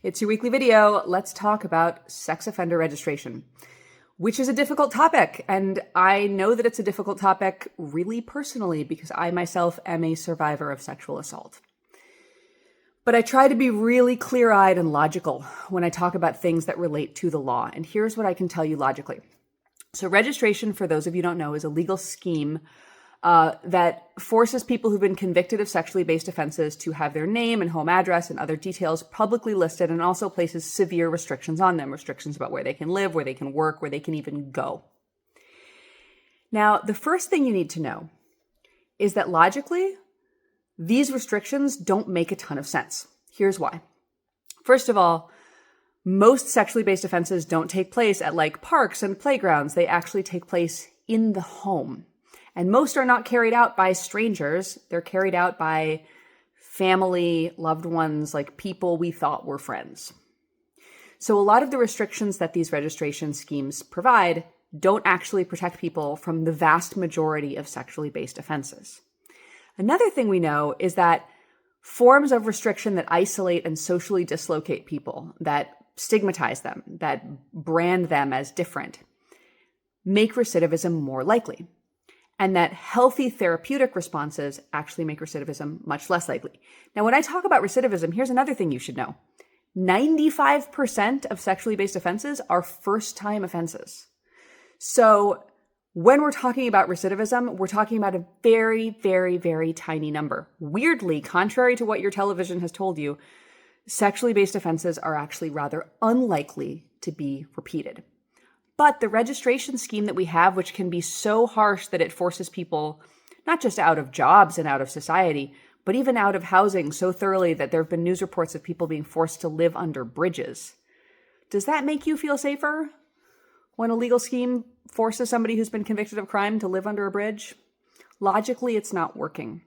It's your weekly video. Let's talk about sex offender registration, which is a difficult topic. And I know that it's a difficult topic really personally because I myself am a survivor of sexual assault. But I try to be really clear-eyed and logical when I talk about things that relate to the law. And here's what I can tell you logically. So registration, for those of you who don't know, is a legal scheme that forces people who've been convicted of sexually based offenses to have their name and home address and other details publicly listed, and also places severe restrictions on them, restrictions about where they can live, where they can work, where they can even go. Now, the first thing you need to know is that logically, these restrictions don't make a ton of sense. Here's why. First of all, most sexually based offenses don't take place at like parks and playgrounds. They actually take place in the home. And most are not carried out by strangers. They're carried out by family, loved ones, like people we thought were friends. So a lot of the restrictions that these registration schemes provide don't actually protect people from the vast majority of sexually based offenses. Another thing we know is that forms of restriction that isolate and socially dislocate people, that stigmatize them, that brand them as different, make recidivism more likely. And that healthy therapeutic responses actually make recidivism much less likely. Now, when I talk about recidivism, here's another thing you should know. 95% of sexually based offenses are first-time offenses. So when we're talking about recidivism, we're talking about a very, very, very tiny number. Weirdly, contrary to what your television has told you, sexually based offenses are actually rather unlikely to be repeated. But the registration scheme that we have, which can be so harsh that it forces people not just out of jobs and out of society, but even out of housing so thoroughly that there have been news reports of people being forced to live under bridges. Does that make you feel safer when a legal scheme forces somebody who's been convicted of crime to live under a bridge? Logically, it's not working.